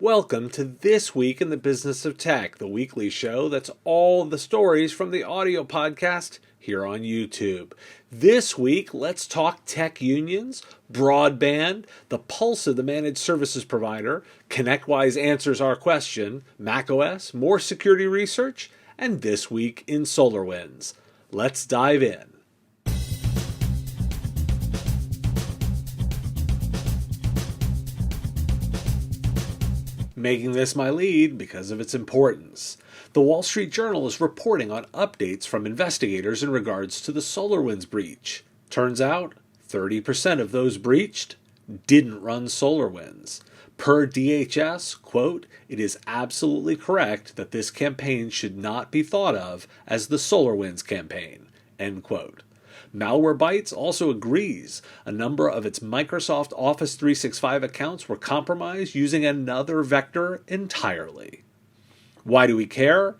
Welcome to This Week in the Business of Tech, the weekly show that's all the stories from the audio podcast here on YouTube. This week, let's talk tech unions, broadband, the pulse of the managed services provider, ConnectWise answers our question, macOS, more security research, and This Week in SolarWinds. Let's dive in. Making this my lead because of its importance. The Wall Street Journal is reporting on updates from investigators in regards to the SolarWinds breach. Turns out, 30% of those breached didn't run SolarWinds. Per DHS, quote, "It is absolutely correct that this campaign should not be thought of as the SolarWinds campaign," end quote. Malwarebytes also agrees a number of its Microsoft Office 365 accounts were compromised using another vector entirely. Why do we care?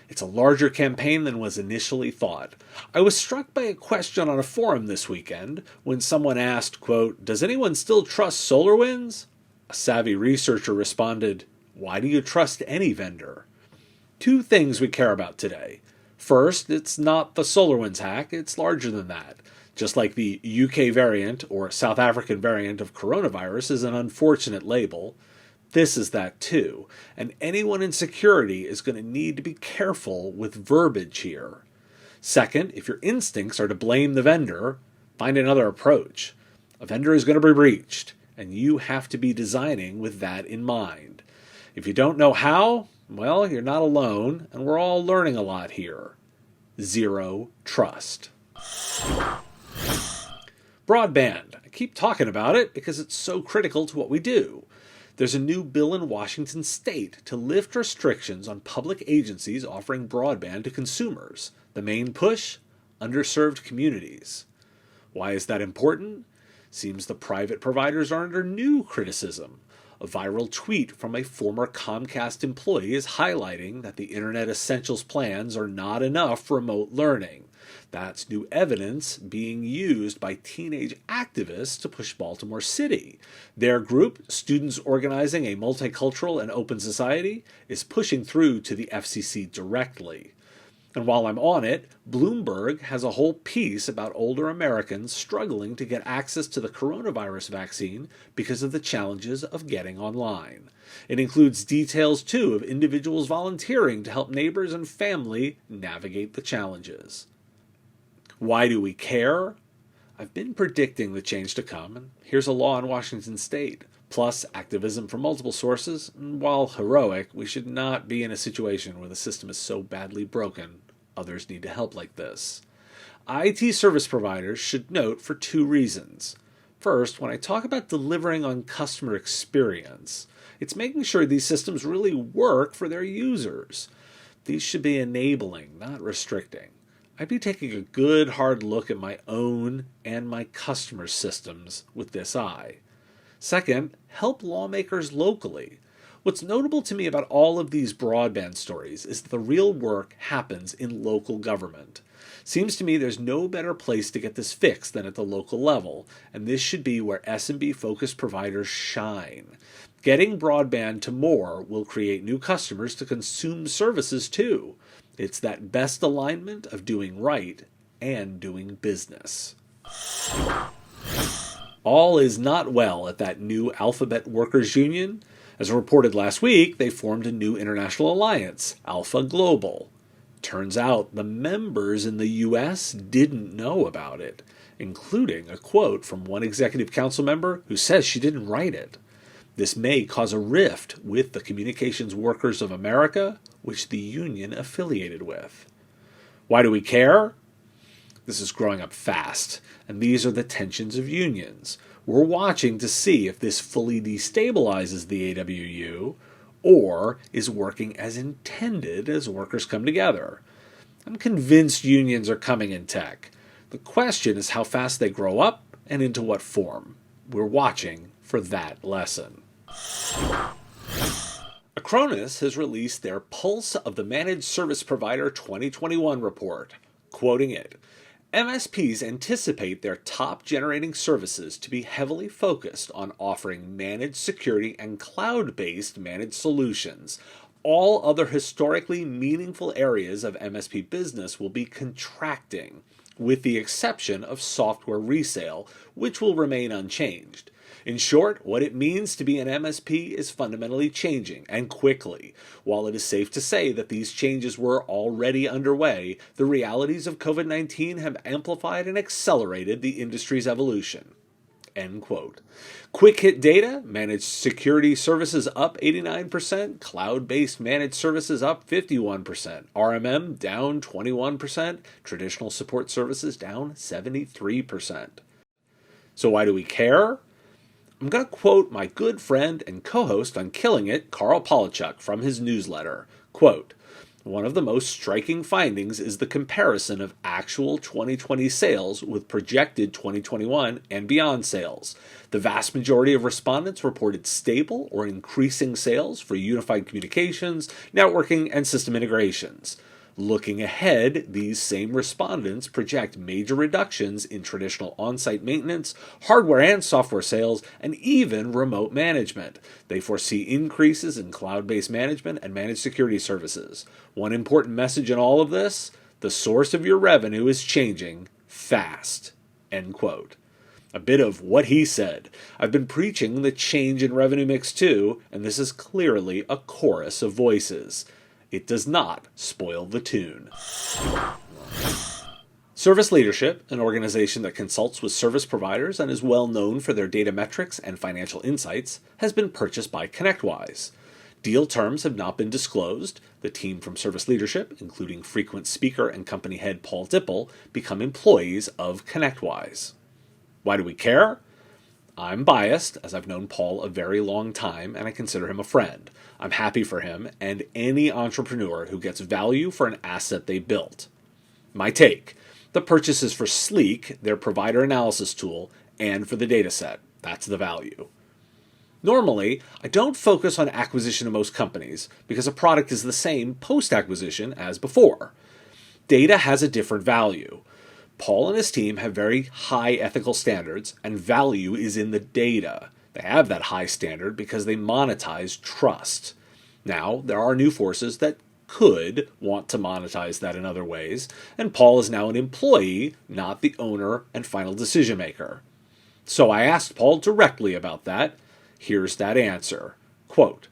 It's a larger campaign than was initially thought. I was struck by a question on a forum this weekend when someone asked, quote, "Does anyone still trust SolarWinds?" A savvy researcher responded, "Why do you trust any vendor?" Two things we care about today. First, it's not the SolarWinds hack, it's larger than that. Just like the UK variant or South African variant of coronavirus is an unfortunate label, this is that too, and anyone in security is going to need to be careful with verbiage here. Second, if your instincts are to blame the vendor, find another approach. A vendor is going to be breached, and you have to be designing with that in mind. If you don't know how, well, you're not alone, and we're all learning a lot here. Zero trust. Broadband. I keep talking about it because it's so critical to what we do. There's a new bill in Washington state to lift restrictions on public agencies offering broadband to consumers. The main push? Underserved communities. Why is that important? Seems the private providers are under new criticism. A viral tweet from a former Comcast employee is highlighting that the Internet Essentials plans are not enough for remote learning. That's new evidence being used by teenage activists to push Baltimore City. Their group, Students Organizing a Multicultural and Open Society, is pushing through to the FCC directly. And while I'm on it, Bloomberg has a whole piece about older Americans struggling to get access to the coronavirus vaccine because of the challenges of getting online. It includes details, too, of individuals volunteering to help neighbors and family navigate the challenges. Why do we care? I've been predicting the change to come, and here's a law in Washington state. Plus activism from multiple sources, and while heroic, we should not be in a situation where the system is so badly broken others need to help like this. IT service providers should note for two reasons. First, when I talk about delivering on customer experience, it's making sure these systems really work for their users. These should be enabling, not restricting. I'd be taking a good hard look at my own and my customers' systems with this eye. Second, help lawmakers locally. What's notable to me about all of these broadband stories is that the real work happens in local government. Seems to me there's no better place to get this fixed than at the local level, and this should be where SMB-focused providers shine. Getting broadband to more will create new customers to consume services too. It's that best alignment of doing right and doing business. All is not well at that new Alphabet Workers Union. As reported last week, they formed a new international alliance, Alpha Global. Turns out the members in the U.S. didn't know about it, including a quote from one executive council member who says she didn't write it. This may cause a rift with the Communications Workers of America, which the union affiliated with. Why do we care? This is growing up fast, and these are the tensions of unions. We're watching to see if this fully destabilizes the AWU or is working as intended as workers come together. I'm convinced unions are coming in tech. The question is how fast they grow up and into what form. We're watching for that lesson. Acronis has released their Pulse of the Managed Service Provider 2021 report. Quoting it, MSPs anticipate their top generating services to be heavily focused on offering managed security and cloud-based managed solutions. All other historically meaningful areas of MSP business will be contracting, with the exception of software resale, which will remain unchanged. In short, what it means to be an MSP is fundamentally changing, and quickly. While it is safe to say that these changes were already underway, the realities of COVID-19 have amplified and accelerated the industry's evolution. End quote. Quick hit data, managed security services up 89%, cloud-based managed services up 51%, RMM down 21%, traditional support services down 73%. So why do we care? I'm going to quote my good friend and co-host on Killing It, Carl Polachuk, from his newsletter. Quote, "One of the most striking findings is the comparison of actual 2020 sales with projected 2021 and beyond sales. The vast majority of respondents reported stable or increasing sales for unified communications, networking, and system integrations. Looking ahead, these same respondents project major reductions in traditional on-site maintenance, hardware and software sales, and even remote management. They foresee increases in cloud-based management and managed security services. One important message in all of this: the source of your revenue is changing fast." End quote. A bit of what he said. I've been preaching the change in revenue mix too, and this is clearly a chorus of voices. It does not spoil the tune. Service Leadership, an organization that consults with service providers and is well known for their data metrics and financial insights, has been purchased by ConnectWise. Deal terms have not been disclosed. The team from Service Leadership, including frequent speaker and company head Paul Dipple, become employees of ConnectWise. Why do we care? I'm biased, as I've known Paul a very long time, and I consider him a friend. I'm happy for him and any entrepreneur who gets value for an asset they built. My take: the purchase is for Sleek, their provider analysis tool, and for the dataset. That's the value. Normally, I don't focus on acquisition of most companies because a product is the same post-acquisition as before. Data has a different value. Paul and his team have very high ethical standards, and value is in the data. They have that high standard because they monetize trust. Now, there are new forces that could want to monetize that in other ways, and Paul is now an employee, not the owner and final decision maker. So I asked Paul directly about that. Here's that answer. Quote,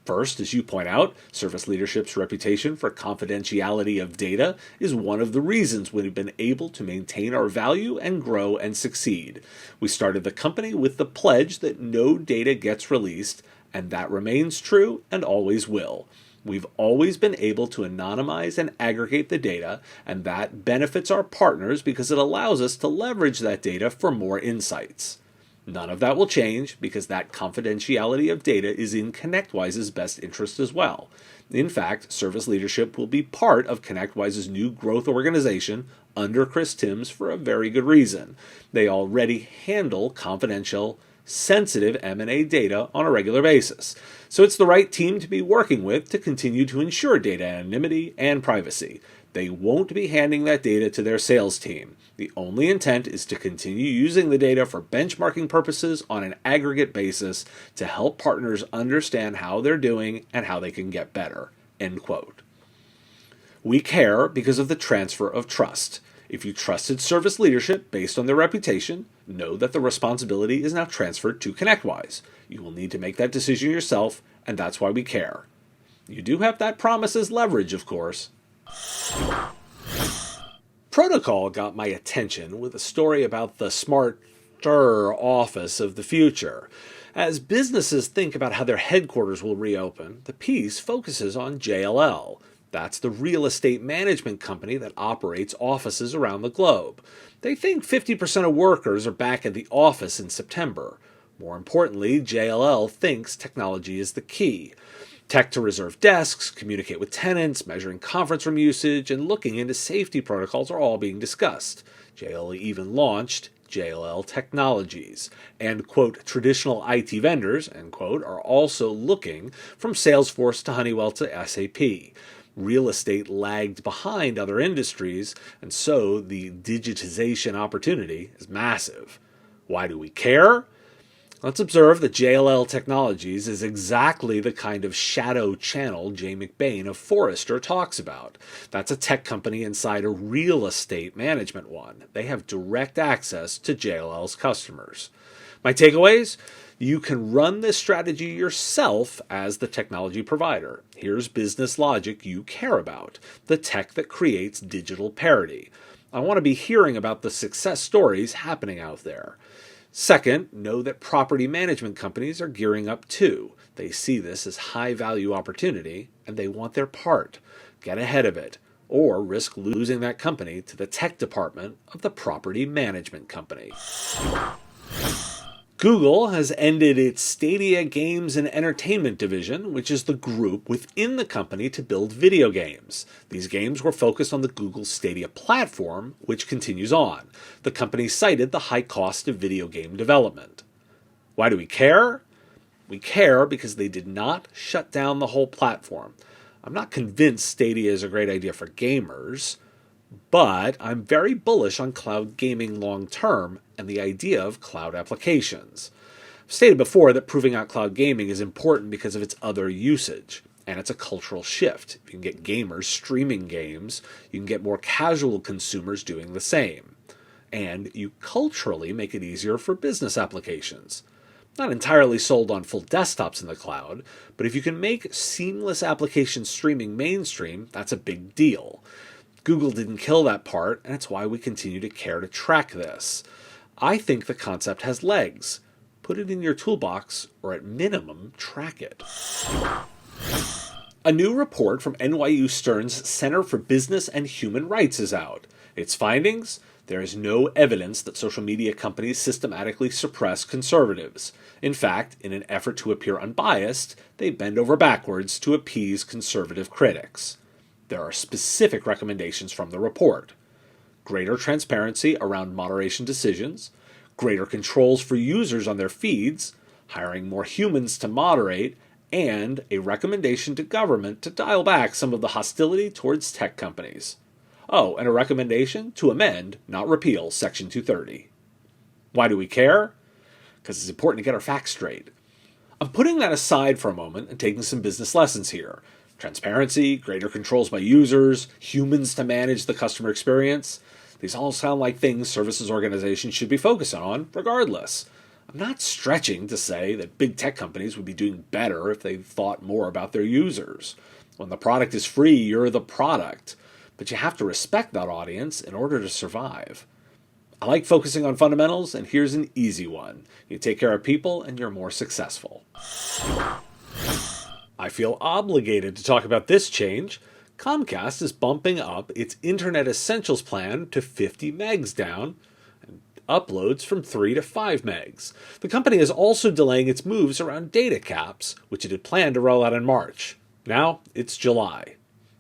"First, as you point out, Service Leadership's reputation for confidentiality of data is one of the reasons we've been able to maintain our value and grow and succeed. We started the company with the pledge that no data gets released, and that remains true and always will. We've always been able to anonymize and aggregate the data, and that benefits our partners because it allows us to leverage that data for more insights. None of that will change because that confidentiality of data is in ConnectWise's best interest as well. In fact, Service Leadership will be part of ConnectWise's new growth organization under Chris Timms for a very good reason. They already handle confidential, sensitive M&A data on a regular basis. So it's the right team to be working with to continue to ensure data anonymity and privacy. They won't be handing that data to their sales team. The only intent is to continue using the data for benchmarking purposes on an aggregate basis to help partners understand how they're doing and how they can get better." End quote. We care because of the transfer of trust. If you trusted Service Leadership based on their reputation, know that the responsibility is now transferred to ConnectWise. You will need to make that decision yourself, and that's why we care. You do have that promise as leverage, of course. Protocol got my attention with a story about the smarter office of the future. As businesses think about how their headquarters will reopen, the piece focuses on JLL. That's the real estate management company that operates offices around the globe. They think 50% of workers are back at the office in September. More importantly, JLL thinks technology is the key. Tech to reserve desks, communicate with tenants, measuring conference room usage, and looking into safety protocols are all being discussed. JLL even launched JLL Technologies. And, quote, traditional IT vendors, end quote, are also looking from Salesforce to Honeywell to SAP. Real estate lagged behind other industries, and so the digitization opportunity is massive. Why do we care? Let's observe that JLL Technologies is exactly the kind of shadow channel Jay McBain of Forrester talks about. That's a tech company inside a real estate management one. They have direct access to JLL's customers. My takeaways? You can run this strategy yourself as the technology provider. Here's business logic you care about, the tech that creates digital parity. I want to be hearing about the success stories happening out there. Second, know that property management companies are gearing up too. They see this as high-value opportunity, and they want their part. Get ahead of it, or risk losing that company to the tech department of the property management company. Google has ended its Stadia Games and Entertainment division, which is the group within the company to build video games. These games were focused on the Google Stadia platform, which continues on. The company cited the high cost of video game development. Why do we care? We care because they did not shut down the whole platform. I'm not convinced Stadia is a great idea for gamers, but I'm very bullish on cloud gaming long term and the idea of cloud applications. I've stated before that proving out cloud gaming is important because of its other usage, and it's a cultural shift. If you can get gamers streaming games, you can get more casual consumers doing the same. And you culturally make it easier for business applications. Not entirely sold on full desktops in the cloud, but if you can make seamless application streaming mainstream, that's a big deal. Google didn't kill that part, and it's why we continue to care to track this. I think the concept has legs. Put it in your toolbox, or at minimum, track it. A new report from NYU Stern's Center for Business and Human Rights is out. Its findings? There is no evidence that social media companies systematically suppress conservatives. In fact, in an effort to appear unbiased, they bend over backwards to appease conservative critics. There are specific recommendations from the report. Greater transparency around moderation decisions, greater controls for users on their feeds, hiring more humans to moderate, and a recommendation to government to dial back some of the hostility towards tech companies. Oh, and a recommendation to amend, not repeal, Section 230. Why do we care? Because it's important to get our facts straight. I'm putting that aside for a moment and taking some business lessons here. Transparency, greater controls by users, humans to manage the customer experience. These all sound like things services organizations should be focused on, regardless. I'm not stretching to say that big tech companies would be doing better if they thought more about their users. When the product is free, you're the product. But you have to respect that audience in order to survive. I like focusing on fundamentals, and here's an easy one. You take care of people, and you're more successful. I feel obligated to talk about this change. Comcast is bumping up its Internet Essentials plan to 50 megs down, and uploads from 3 to 5 megs. The company is also delaying its moves around data caps, which it had planned to roll out in March. Now it's July.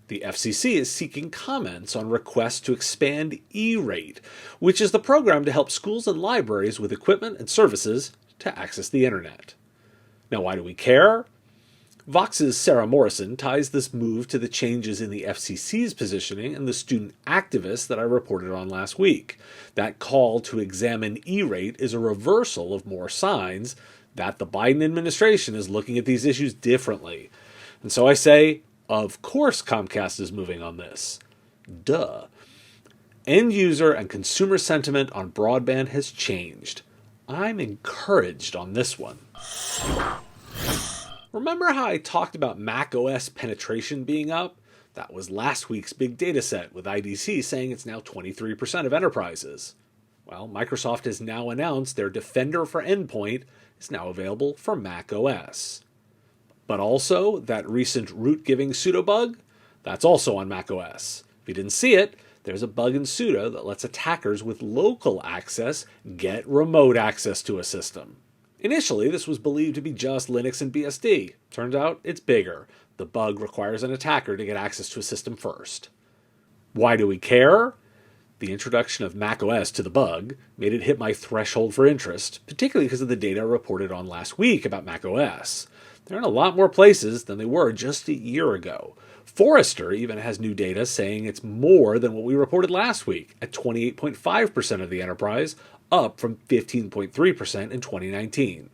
The FCC is seeking comments on requests to expand E-Rate, which is the program to help schools and libraries with equipment and services to access the Internet. Now, why do we care? Vox's Sarah Morrison ties this move to the changes in the FCC's positioning and the student activists that I reported on last week. That call to examine E-Rate is a reversal of more signs that the Biden administration is looking at these issues differently. And so I say, of course Comcast is moving on this. Duh. End user and consumer sentiment on broadband has changed. I'm encouraged on this one. Remember how I talked about macOS penetration being up? That was last week's big data set, with IDC saying it's now 23% of enterprises. Well, Microsoft has now announced their Defender for Endpoint is now available for macOS. But also, that recent root-giving sudo bug, that's also on macOS. If you didn't see it, there's a bug in sudo that lets attackers with local access get remote access to a system. Initially, this was believed to be just Linux and BSD. Turns out it's bigger. The bug requires an attacker to get access to a system first. Why do we care? The introduction of macOS to the bug made it hit my threshold for interest, particularly because of the data reported on last week about macOS. They're in a lot more places than they were just a year ago. Forrester even has new data saying it's more than what we reported last week at 28.5% of the enterprise, up from 15.3% in 2019.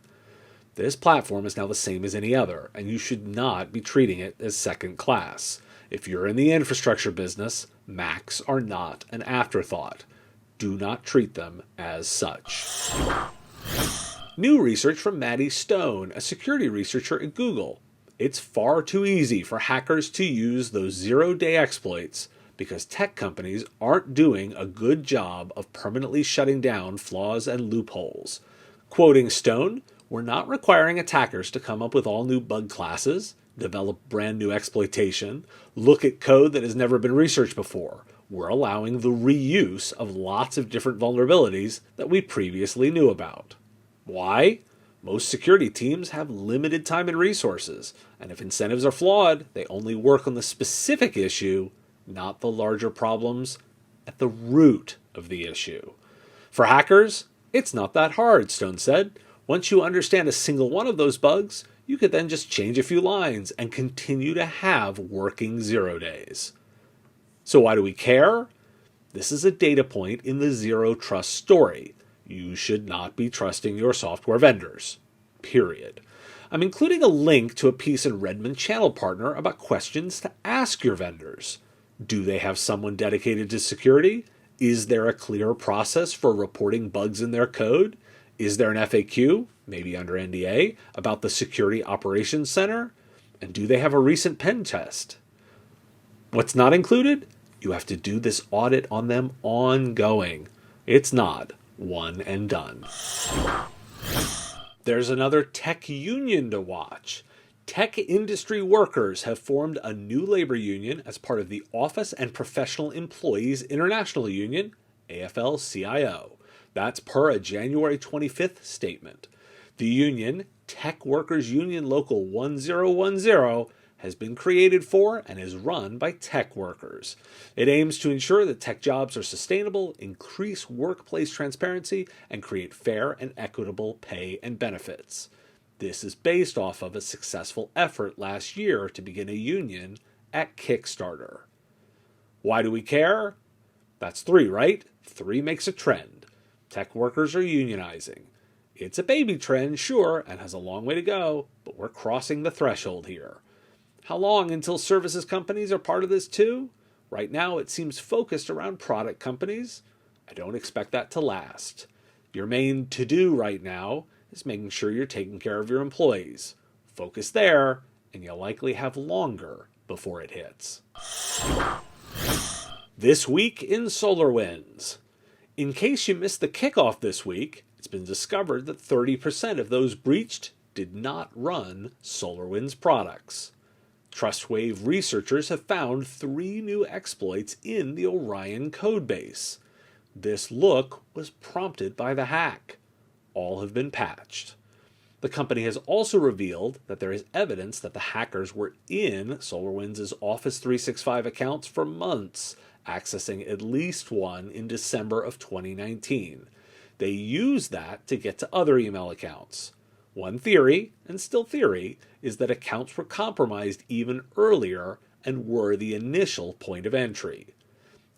This platform is now the same as any other, and you should not be treating it as second class. If you're in the infrastructure business, Macs are not an afterthought. Do not treat them as such. New research from Maddie Stone, a security researcher at Google. It's far too easy for hackers to use those zero-day exploits because tech companies aren't doing a good job of permanently shutting down flaws and loopholes. Quoting Stone, "We're not requiring attackers to come up with all new bug classes, develop brand new exploitation, look at code that has never been researched before. We're allowing the reuse of lots of different vulnerabilities that we previously knew about." Why? Most security teams have limited time and resources, and if incentives are flawed, they only work on the specific issue, not the larger problems at the root of the issue. For hackers, it's not that hard, Stone said. Once you understand a single one of those bugs, you could then just change a few lines and continue to have working 0 days. So why do we care? This is a data point in the zero trust story. You should not be trusting your software vendors. Period. I'm including a link to a piece in Redmond Channel Partner about questions to ask your vendors. Do they have someone dedicated to security? Is there a clear process for reporting bugs in their code? Is there an FAQ, maybe under NDA, about the Security Operations Center? And do they have a recent pen test? What's not included? You have to do this audit on them ongoing. It's not one and done. There's another tech union to watch. Tech industry workers have formed a new labor union as part of the Office and Professional Employees International Union, AFL-CIO. That's per a January 25th statement. The union, Tech Workers Union Local 1010, has been created for and is run by tech workers. It aims to ensure that tech jobs are sustainable, increase workplace transparency, and create fair and equitable pay and benefits. This is based off of a successful effort last year to begin a union at Kickstarter. Why do we care? That's 3, right? 3 makes a trend. Tech workers are unionizing. It's a baby trend, sure, and has a long way to go, but we're crossing the threshold here. How long until services companies are part of this too? Right now it seems focused around product companies. I don't expect that to last. Your main to-do right now is making sure you're taking care of your employees. Focus there, and you'll likely have longer before it hits. This week in SolarWinds. In case you missed the kickoff this week, it's been discovered that 30% of those breached did not run SolarWinds products. TrustWave researchers have found 3 new exploits in the Orion codebase. This look was prompted by the hack. All have been patched. The company has also revealed that there is evidence that the hackers were in SolarWinds' Office 365 accounts for months, accessing at least one in December of 2019. They used that to get to other email accounts. One theory, and still theory, is that accounts were compromised even earlier and were the initial point of entry.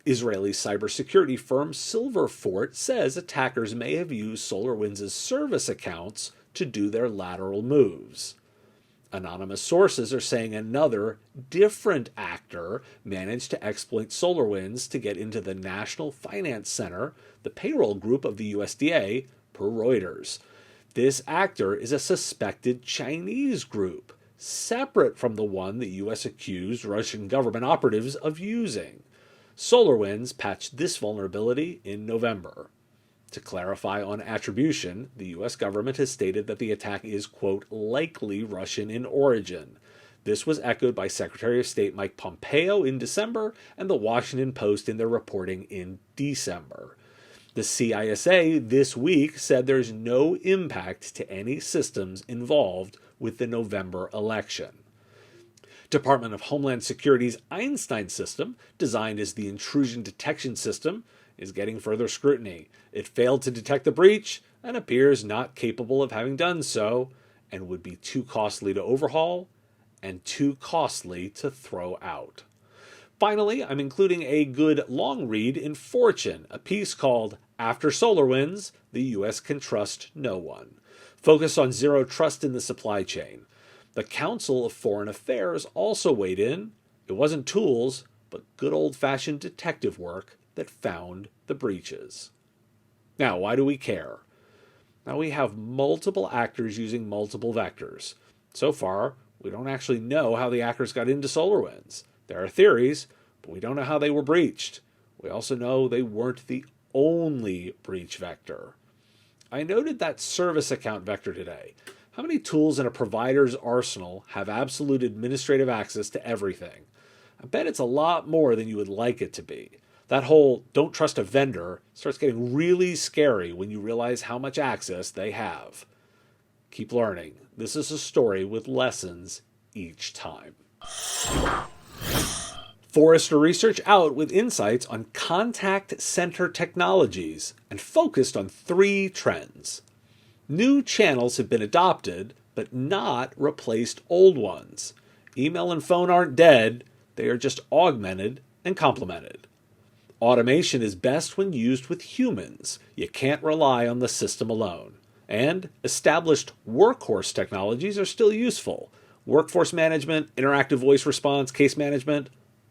Israeli cybersecurity firm Silverfort says attackers may have used SolarWinds' service accounts to do their lateral moves. Anonymous sources are saying another, different actor managed to exploit SolarWinds to get into the National Finance Center, the payroll group of the USDA, per Reuters. This actor is a suspected Chinese group, separate from the one the U.S. accused Russian government operatives of using. SolarWinds patched this vulnerability in November. To clarify on attribution, the U.S. government has stated that the attack is, quote, likely Russian in origin. This was echoed by Secretary of State Mike Pompeo in December and the Washington Post in their reporting in December. The CISA this week said there's no impact to any systems involved with the November election. Department of Homeland Security's Einstein system, designed as the intrusion detection system, is getting further scrutiny. It failed to detect the breach and appears not capable of having done so, and would be too costly to overhaul and too costly to throw out. Finally, I'm including a good long read in Fortune, a piece called After SolarWinds, the U.S. Can Trust No One, focused on zero trust in the supply chain. The Council of Foreign Affairs also weighed in. It wasn't tools, but good old-fashioned detective work that found the breaches. Now, why do we care? Now, we have multiple actors using multiple vectors. So far, we don't actually know how the hackers got into SolarWinds. There are theories, but we don't know how they were breached. We also know they weren't the only breach vector. I noted that service account vector today. How many tools in a provider's arsenal have absolute administrative access to everything? I bet it's a lot more than you would like it to be. That whole don't trust a vendor starts getting really scary when you realize how much access they have. Keep learning. This is a story with lessons each time. Forrester Research out with insights on contact center technologies and focused on 3 trends. New channels have been adopted, but not replaced old ones. Email and phone aren't dead, they are just augmented and complemented. Automation is best when used with humans. You can't rely on the system alone. And established workhorse technologies are still useful. Workforce management, interactive voice response, case management,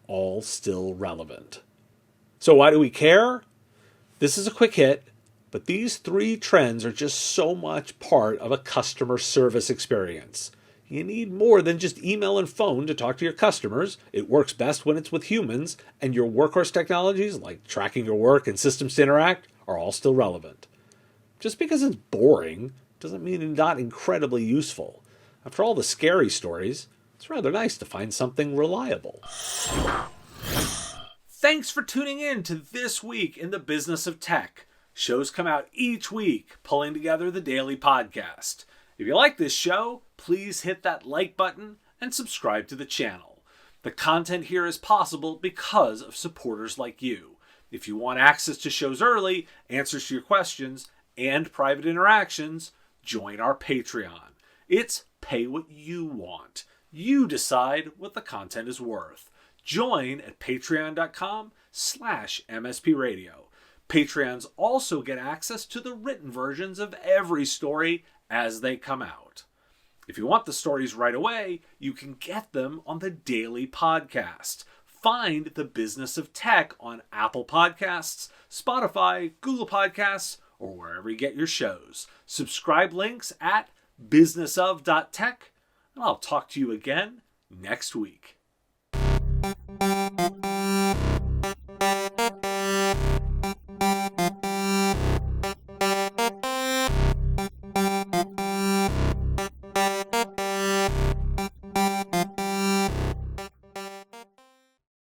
all still relevant. So why do we care? This is a quick hit, but these 3 trends are just so much part of a customer service experience. You need more than just email and phone to talk to your customers. It works best when it's with humans, and your workhorse technologies, like tracking your work and systems to interact, are all still relevant. Just because it's boring doesn't mean it's not incredibly useful. After all the scary stories, it's rather nice to find something reliable. Thanks for tuning in to This Week in the Business of Tech. Shows come out each week, pulling together the daily podcast. If you like this show, please hit that like button and subscribe to the channel. The content here is possible because of supporters like you. If you want access to shows early, answers to your questions, and private interactions, join our Patreon. It's pay what you want. You decide what the content is worth. Join at patreon.com/MSPradio. Patreons also get access to the written versions of every story as they come out. If you want the stories right away, you can get them on the daily podcast. Find The Business of Tech on Apple Podcasts, Spotify, Google Podcasts, or wherever you get your shows. Subscribe links at businessof.tech, and I'll talk to you again next week.